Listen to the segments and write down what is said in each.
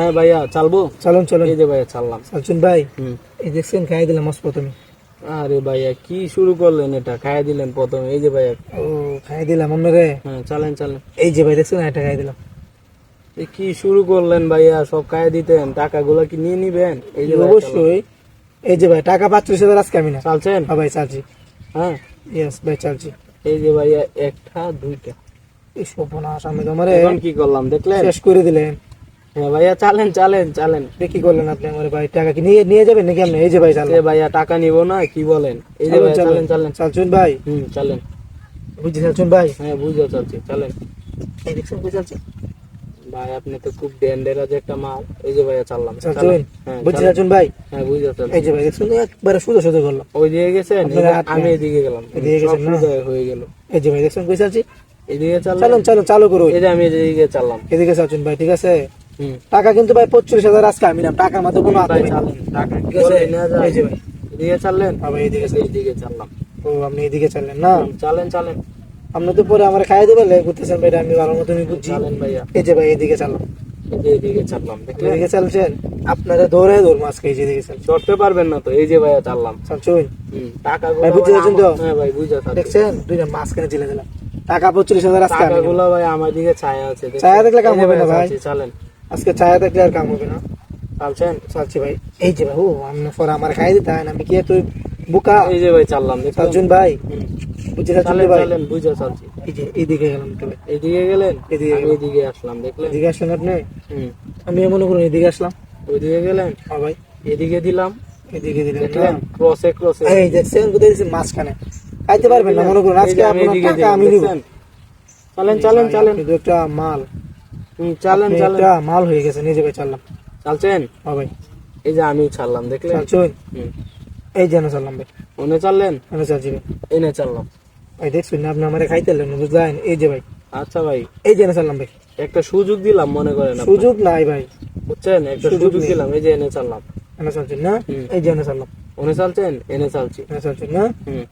হ্যাঁ ভাইয়া চালবো। চলুন চলুন। এই যে ভাইয়া চাললাম। চালছুন ভাই, এই দেখছেন খাই দিলাম মাছ প্রথমে। আরে ভাইয়া কি শুরু করলেন, এটা খাইয়ে দিলেন প্রথমে। এই যে ভাইয়া, ও খাই দিলাম আপনারে। হ্যাঁ চালেন চালেন। এই যে ভাই দেখছেন এটা খাই দিলাম। এ কি শুরু করলেন ভাইয়া, সব খাইয়ে দিতেন, টাকাগুলো কি নিয়ে নিবেন? এই যে ভাইয়া অবশ্যই। এই যে ভাই টাকা 35,000 আজকে আমি না। চালছেন? হ্যাঁ ভাই চালছি। হ্যাঁ ইয়েস ভাই চালছি। এই যে ভাইয়া একটা দুইটা। এই সর্বনাশ, আমি তো আমারে এখন কি করলাম দেখলেন? শেষ করে দিলেন। হ্যাঁ ভাইয়া চালেন চালেন চালেন। কি করলেন আপনি আমার ভাই? টাকা কি নিয়ে নিয়ে যাবেন নাকি আপনি? এই যে ভাই এ চাললাম। ভাইয়া টাকা নিব না, কি বলেন? এই যে ভাইয়া চালেন চালেন। চালছুন ভাই, চালেন। বুঝছি চালছুন ভাই। হ্যাঁ বুঝতে চাচ্ছি, চালেন। এই দেখছেন কই চালছি? ভাই আপনি তো খুব ডেঞ্জারাস একটা মাল। এই যে ভাইয়া চাললাম। চালছুন, হ্যাঁ বুঝছি চালেন। চালছুন ভাই। হ্যাঁ বুঝতে চাচ্ছি। এই যে ভাই দেখছেন একবারে সোজা সোজা করলাম। ওই দিকে গেছেন, আপনার হাত আমি নেই। এদিকে গেলাম। এদিকে সব গেছেন না? সোজা হয়ে গেল। এই যে ভাই দেখছেন কই চালছি? এদিকে চাললাম। চালুন চালুন, চালু করুন। এই যে আমি এদিকে চাললাম। এদিকে চালছুন ভাই, ঠিক আছে? হুম টাকা কিন্তু ভাই 35,000 আজকে আমি না। টাকার মধ্যে কোনো হাত ভাই নেই। চালেন, টাকা ঠিক আছে? বলে নেওয়া যায়। এই যে ভাই, এদিকে চাললেন। হ্যাঁ ভাই এদিকে এইদিকে চাললাম। ও আপনি এদিকে চাললেন না? চালেন চালেন। আপনি তো পরে আমার খাই দেবেন লেগে করতেছেন ভাই, আমি ভালো মতো বুঝছি। চালেন ভাইয়া। এই যে ভাই এদিকে চাললাম। এই যে এদিকে চাললাম, দেখলেন? এদিকে চালছেন, আপনারা দৌড়ে ধরবো আজকে। এই যে এদিকে চালছেন, চড়তে পারবেন না তো। এই যে ভাইয়া চাললাম। চালছুন টাকাগুলো ভাই, বুঝতে পারছেন তো? হ্যাঁ ভাই বুঝতে পারছি। দেখছেন দুইটা মাঝখানে ঝেলে দিলাম। টাকা 35,000 আজকে আমি টাকাগুলো ভাই আমার দিকে ছায়া আছে, দেখছেন? ছায়া দেখলে কাম এই যে হবে না ভাইয়া ভাই। চালছি, চালেন। আজকে ছায়া দেখলে আর কাম হবে না। চালছেন? চালছি ভাই। এই যে ভাই, ও আপনি পরে আমার খাই দিতে হয় না, আমি কি তুই বুকা? এই যে ভাই চাললাম, দেখছেন? চালছুন ভাই, হুম। বুঝছি চালছুন চালেন ভাই। চালেন, বুঝতে চালছি। এই যে এইদিকে গেলাম তো ভাই। এইদিকে গেলেন, এদিকে আমি গেলাম। এদিকে আসলাম, দেখলেন? এদিকে আসলেন আপনি, হুম। আমি মনে করুন এদিকে আসলাম। ওইদিকে গেলেন, হ্যাঁ ভাই এদিকে দিলাম, এদিকে দিলেন না? দেখলেন? ক্রসে ক্রসে। এই দেখছেন কোথায় দিচ্ছি মাঝখানে। খাইতে পারবেন না মনে করুন এই আজকে যে আমি আপনার এদিকে টাকা দিলাম, আমি নিব। দেখছেন? চালেন চালেন চালেন। কিন্তু একটা মাল, চালেন আপনি চালেন। একটা মাল হয়ে গেছে নিজে ভাই। চাললাম। চালছেন? হ্যাঁ ভাই এই যে আমি ছাড়লাম, দেখলেন? চালছুন। হুম। এই যেন চাললাম ভাই, ওনে চাললেন, আমি চালছি ভাই। এনে চাললাম। ভাই দেখছুন না আপনি আমার খাইতে এলেন, বুঝলেন? এই যে ভাই, আচ্ছা ভাই, এই যেন চাললাম ভাই। একটা সুযোগ দিলাম মনে করেন আপনার। সুযোগ নাই ভাই, বুঝছেন? একটা সুযোগ সুযোগ নেই। দিলাম, এই যে এনে চাললাম। এনে চালছেন না? হুম। এই যেন চাললাম। ওনে চালছেন, এনে চালছি। এনে চালছেন না? হুম।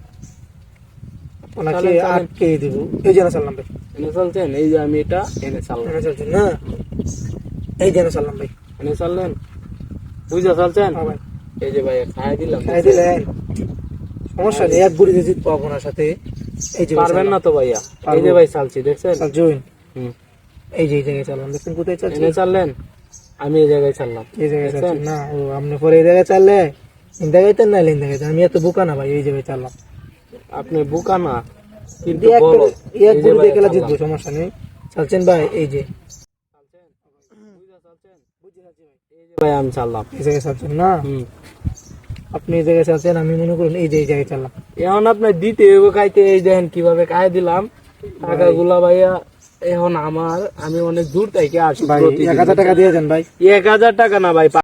ওনাকে চালেন, চালেন। আটকে দিব। এই যেন চাললাম ভাই। এনে চালছেন, এই যে আমি এটা এনে চাললাম। এনে চালছেন না? এই যেন চাললাম ভাই। এনে চাললেন, বুঝা চালছেন? হ্যাঁ ভাই এই যে ভাই খাই দিলাম। খাই দিলেন, সমস্যা নেই। এক বুড়ি দিয়ে পাবো না সাথে। এই যে পারবেন না তো ভাইয়া। এই পারবো। যে ভাই চালছি, দেখছেন? চালছুন। হুম। এই যে এই জায়গায় চাললাম, দেখছেন কোথায় চালছি? এনে চাললেন, আমি এই জায়গায় চাললাম। এই জায়গায় দেখছেন? চালছেন না? ও আপনি পরে এই জায়গায় চাললে ইন জায়গায় না ইন জায়গায়। আমি এত বোকা না ভাই, এই জায়গায় চাললাম। আপনি বোকা না, কিন্তু এক বড়। এক এই যে বুড়ি ভাই দিয়ে খেলা চাললাম। জিতবো, সমস্যা নেই। চালছেন ভাই, এই যে এই যে ভাই আমি চাললাম। এই জায়গায় চালছেন না? হুম। আপনি এই জায়গায় চালছেন, আমি মনে করুন এই যে এই জায়গায় চাললাম। এখন আপনার দিতে হইব খাইতে। এই দেখেন কিভাবে খাই দিলাম টাকাগুলা ভাইয়া। এখন আমার, আমি অনেক দূর থেকে আসি ভাই প্রতিদিন। 1000 টাকা দিয়ে দেন ভাই। 1000 টাকা না ভাই,